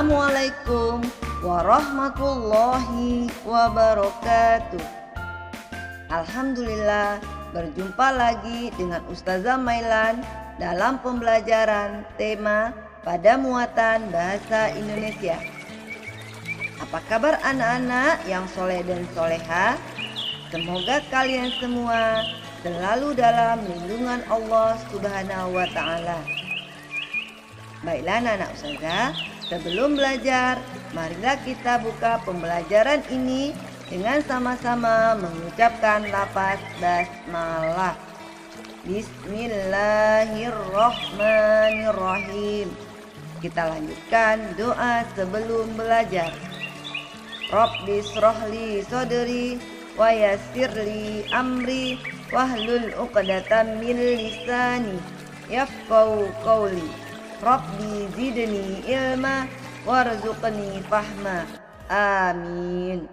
Assalamualaikum warahmatullahi wabarakatuh. Alhamdulillah, berjumpa lagi dengan Ustazah Mailan dalam pembelajaran tema pada muatan bahasa Indonesia. Apa kabar anak-anak yang soleh dan soleha? Semoga kalian semua selalu dalam lindungan Allah Subhanahu wa Ta'ala. Baiklah anak Ustazah, sebelum belajar, marilah kita buka pembelajaran ini dengan sama-sama mengucapkan lafaz basmalah. Bismillahirrahmanirrahim. Kita lanjutkan doa sebelum belajar. Rabbi shrahli sadri wa yassirli amri wahlul 'uqdatam min lisani yafqahu qawli. Rabbi zidni ilma warzuqni fahma. Amin.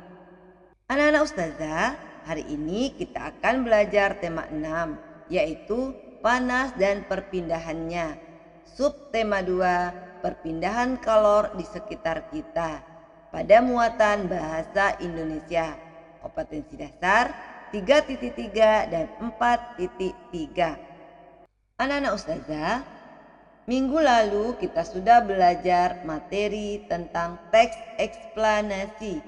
Anak-anak Ustazah, hari ini kita akan belajar tema 6, yaitu panas dan perpindahannya. Subtema 2, perpindahan kalor di sekitar kita pada muatan bahasa Indonesia. Kompetensi dasar 3.3 dan 4.3. Anak-anak Ustazah, minggu lalu kita sudah belajar materi tentang teks eksplanasi.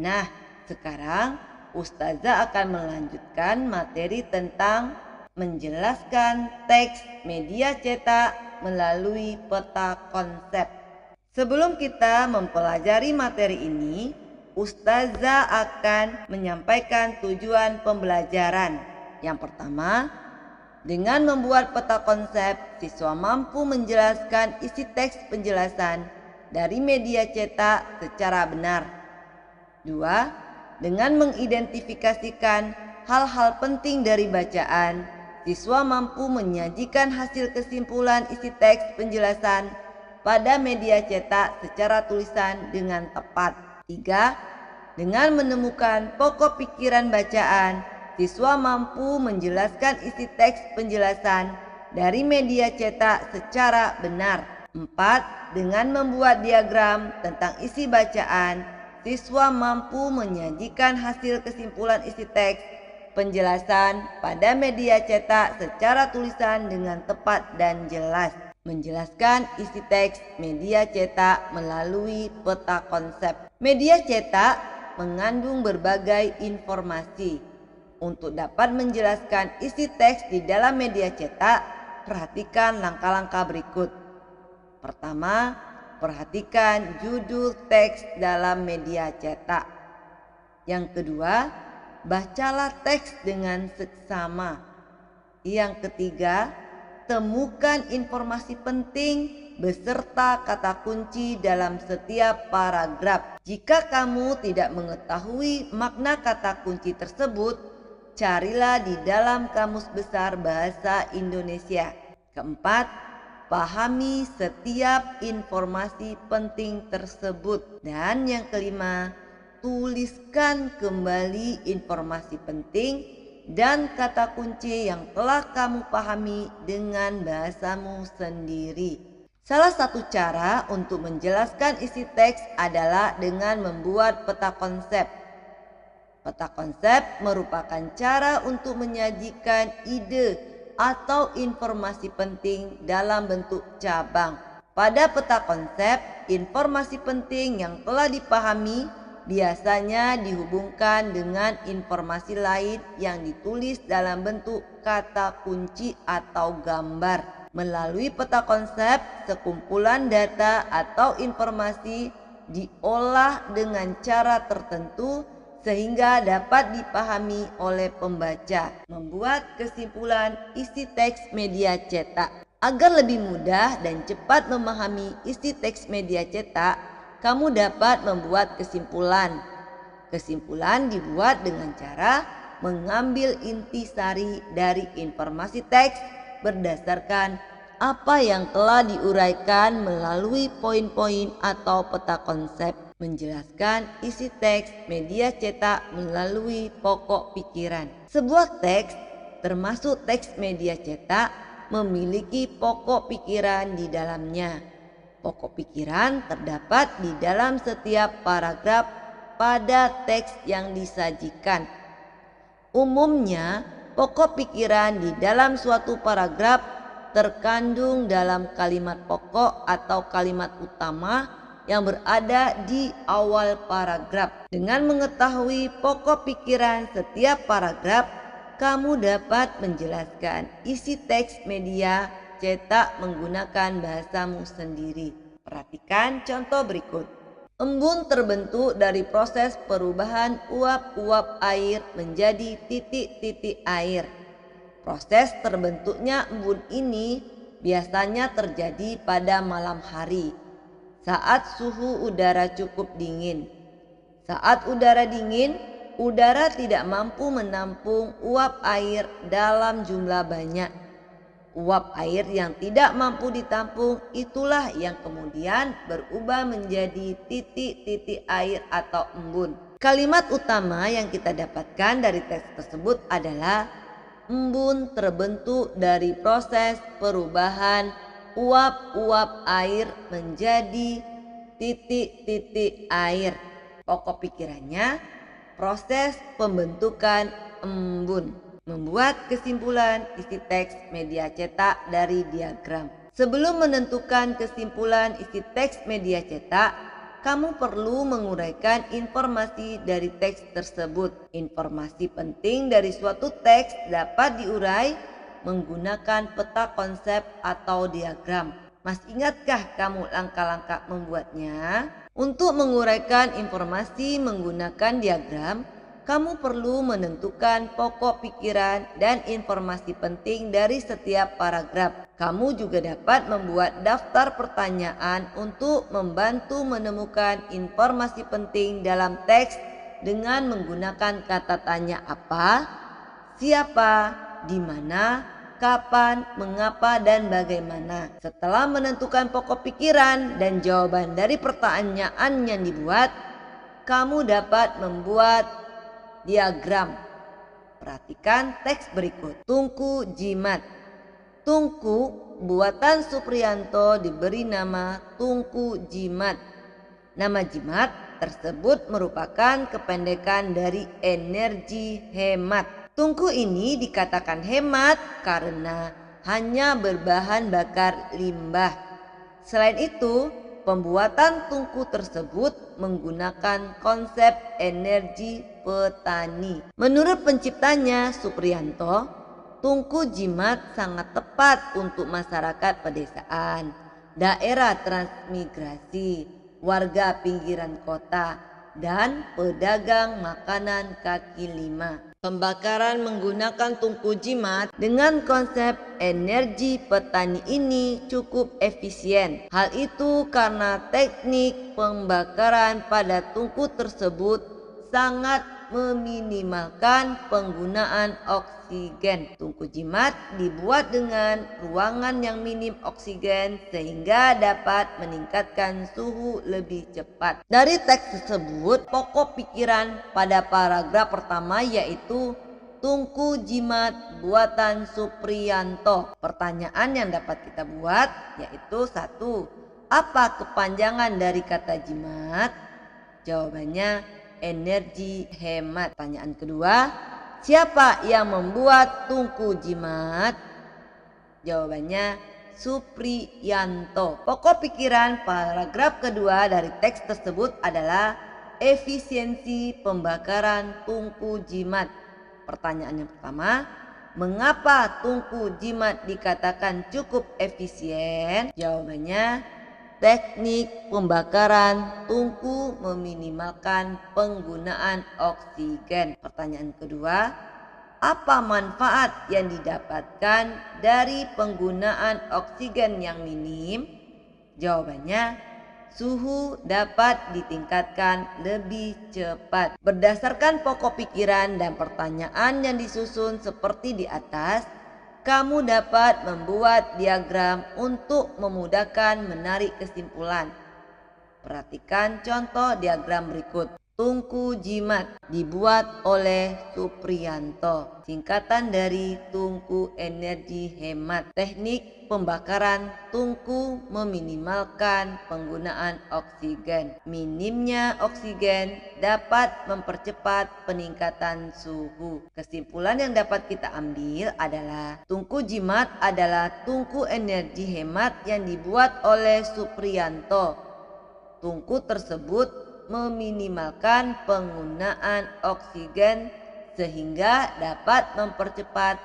Nah, sekarang Ustazah akan melanjutkan materi tentang menjelaskan teks media cetak melalui peta konsep. Sebelum kita mempelajari materi ini, Ustazah akan menyampaikan tujuan pembelajaran. Yang pertama, dengan membuat peta konsep, siswa mampu menjelaskan isi teks penjelasan dari media cetak secara benar. 2. Dengan mengidentifikasikan hal-hal penting dari bacaan, siswa mampu menyajikan hasil kesimpulan isi teks penjelasan pada media cetak secara tulisan dengan tepat. 3. Dengan menemukan pokok pikiran bacaan, siswa mampu menjelaskan isi teks penjelasan dari media cetak secara benar. 4. Dengan membuat diagram tentang isi bacaan, siswa mampu menyajikan hasil kesimpulan isi teks penjelasan pada media cetak secara tulisan dengan tepat dan jelas. Menjelaskan isi teks media cetak melalui peta konsep. Media cetak mengandung berbagai informasi. Untuk dapat menjelaskan isi teks di dalam media cetak, perhatikan langkah-langkah berikut. Pertama, perhatikan judul teks dalam media cetak. Yang kedua, bacalah teks dengan seksama. Yang ketiga, temukan informasi penting beserta kata kunci dalam setiap paragraf. Jika kamu tidak mengetahui makna kata kunci tersebut, carilah di dalam Kamus Besar Bahasa Indonesia. Keempat, pahami setiap informasi penting tersebut. Dan yang kelima, tuliskan kembali informasi penting dan kata kunci yang telah kamu pahami dengan bahasamu sendiri. Salah satu cara untuk menjelaskan isi teks adalah dengan membuat peta konsep. Peta konsep merupakan cara untuk menyajikan ide atau informasi penting dalam bentuk cabang. Pada peta konsep, informasi penting yang telah dipahami biasanya dihubungkan dengan informasi lain yang ditulis dalam bentuk kata kunci atau gambar. Melalui peta konsep, sekumpulan data atau informasi diolah dengan cara tertentu sehingga dapat dipahami oleh pembaca. Membuat kesimpulan isi teks media cetak. Agar lebih mudah dan cepat memahami isi teks media cetak, kamu dapat membuat kesimpulan. Kesimpulan dibuat dengan cara mengambil intisari dari informasi teks berdasarkan apa yang telah diuraikan melalui poin-poin atau peta konsep. Menjelaskan isi teks media cetak melalui pokok pikiran. Sebuah teks, termasuk teks media cetak, memiliki pokok pikiran di dalamnya. Pokok pikiran terdapat di dalam setiap paragraf pada teks yang disajikan. Umumnya, pokok pikiran di dalam suatu paragraf terkandung dalam kalimat pokok atau kalimat utama yang berada di awal paragraf. Dengan mengetahui pokok pikiran setiap paragraf, kamu dapat menjelaskan isi teks media cetak menggunakan bahasamu sendiri. Perhatikan contoh berikut. Embun terbentuk dari proses perubahan uap-uap air menjadi titik-titik air. Proses terbentuknya embun ini biasanya terjadi pada malam hari saat suhu udara cukup dingin. Saat udara dingin, udara tidak mampu menampung uap air dalam jumlah banyak. Uap air yang tidak mampu ditampung itulah yang kemudian berubah menjadi titik-titik air atau embun. Kalimat utama yang kita dapatkan dari teks tersebut adalah embun terbentuk dari proses perubahan uap-uap air menjadi titik-titik air. Pokok pikirannya proses pembentukan embun. Membuat kesimpulan isi teks media cetak dari diagram. Sebelum menentukan kesimpulan isi teks media cetak, kamu perlu menguraikan informasi dari teks tersebut. Informasi penting dari suatu teks dapat diurai menggunakan peta konsep atau diagram. Masih ingatkah kamu langkah-langkah membuatnya? Untuk menguraikan informasi menggunakan diagram, kamu perlu menentukan pokok pikiran dan informasi penting dari setiap paragraf. Kamu juga dapat membuat daftar pertanyaan untuk membantu menemukan informasi penting dalam teks dengan menggunakan kata tanya apa, siapa, di mana, kapan, mengapa, dan bagaimana. Setelah menentukan pokok pikiran dan jawaban dari pertanyaan yang dibuat, kamu dapat membuat diagram. Perhatikan teks berikut. Tungku jimat. Tungku buatan Supriyanto diberi nama tungku jimat. Nama jimat tersebut merupakan kependekan dari energi hemat. Tungku ini dikatakan hemat karena hanya berbahan bakar limbah. Selain itu, pembuatan tungku tersebut menggunakan konsep energi petani. Menurut penciptanya Supriyanto, tungku jimat sangat tepat untuk masyarakat pedesaan, daerah transmigrasi, warga pinggiran kota, dan pedagang makanan kaki lima. Pembakaran menggunakan tungku jimat dengan konsep energi petani ini cukup efisien. Hal itu karena teknik pembakaran pada tungku tersebut sangat meminimalkan penggunaan oksigen. Tungku jimat dibuat dengan ruangan yang minim oksigen sehingga dapat meningkatkan suhu lebih cepat. Dari teks tersebut, pokok pikiran pada paragraf pertama yaitu tungku jimat buatan Supriyanto. Pertanyaan yang dapat kita buat yaitu 1. Apa kepanjangan dari kata jimat? Jawabannya energi hemat. Pertanyaan kedua, siapa yang membuat tungku jimat? Jawabannya Supriyanto. Pokok pikiran paragraf kedua dari teks tersebut adalah efisiensi pembakaran tungku jimat. Pertanyaan yang pertama, mengapa tungku jimat dikatakan cukup efisien? Jawabannya teknik pembakaran tungku meminimalkan penggunaan oksigen. Pertanyaan kedua, apa manfaat yang didapatkan dari penggunaan oksigen yang minim? Jawabannya, suhu dapat ditingkatkan lebih cepat. Berdasarkan pokok pikiran dan pertanyaan yang disusun seperti di atas, kamu dapat membuat diagram untuk memudahkan menarik kesimpulan. Perhatikan contoh diagram berikut. Tungku Jimat dibuat oleh Supriyanto, singkatan dari tungku energi hemat. Teknik pembakaran tungku meminimalkan penggunaan oksigen. Minimnya oksigen dapat mempercepat peningkatan suhu. Kesimpulan yang dapat kita ambil adalah tungku Jimat adalah tungku energi hemat yang dibuat oleh Supriyanto. Tungku tersebut meminimalkan penggunaan oksigen sehingga dapat mempercepat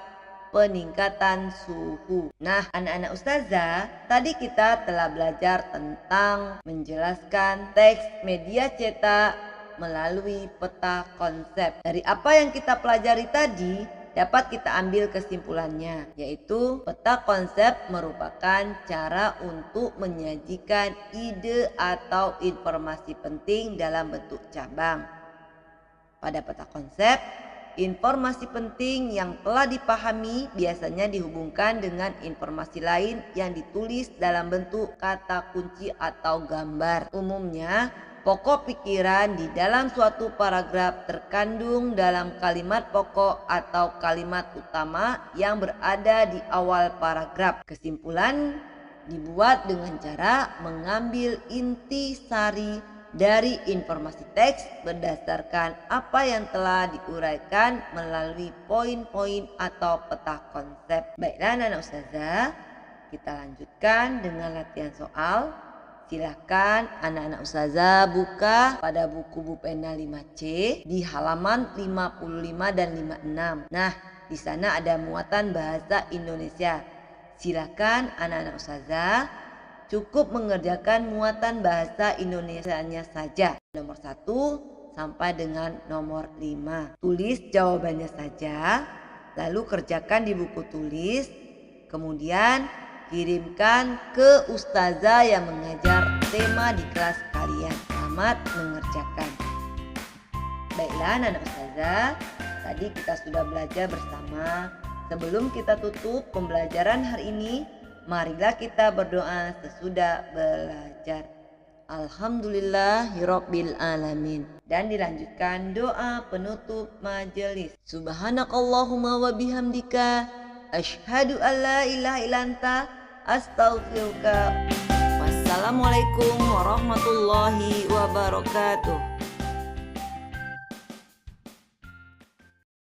peningkatan suhu. Nah, anak-anak ustazah, tadi kita telah belajar tentang menjelaskan teks media cetak melalui peta konsep. Dari apa yang kita pelajari tadi, dapat kita ambil kesimpulannya, yaitu peta konsep merupakan cara untuk menyajikan ide atau informasi penting dalam bentuk cabang. Pada peta konsep, informasi penting yang telah dipahami biasanya dihubungkan dengan informasi lain yang ditulis dalam bentuk kata kunci atau gambar. Umumnya, pokok pikiran di dalam suatu paragraf terkandung dalam kalimat pokok atau kalimat utama yang berada di awal paragraf. Kesimpulan dibuat dengan cara mengambil inti sari dari informasi teks berdasarkan apa yang telah diuraikan melalui poin-poin atau peta konsep. Baiklah anak-anak ustazah, kita lanjutkan dengan latihan soal. Silakan anak-anak ustazah buka pada buku Bupena 5C di halaman 55 dan 56. Nah, di sana ada muatan bahasa Indonesia. Silakan anak-anak ustazah cukup mengerjakan muatan bahasa Indonesianya saja. Nomor 1 sampai dengan nomor 5. Tulis jawabannya saja, lalu kerjakan di buku tulis, kemudian kirimkan ke ustazah yang mengajar tema di kelas kalian. Selamat mengerjakan. Baiklah anak-anak ustazah, tadi kita sudah belajar bersama. Sebelum kita tutup pembelajaran hari ini, marilah kita berdoa sesudah belajar. Alhamdulillahirabbil alamin. Dan dilanjutkan doa penutup majelis. Subhanakallahumma wa bihamdika asyhadu an la ilaha illa anta astaghfiruka. Wassalamualaikum warahmatullahi wabarakatuh.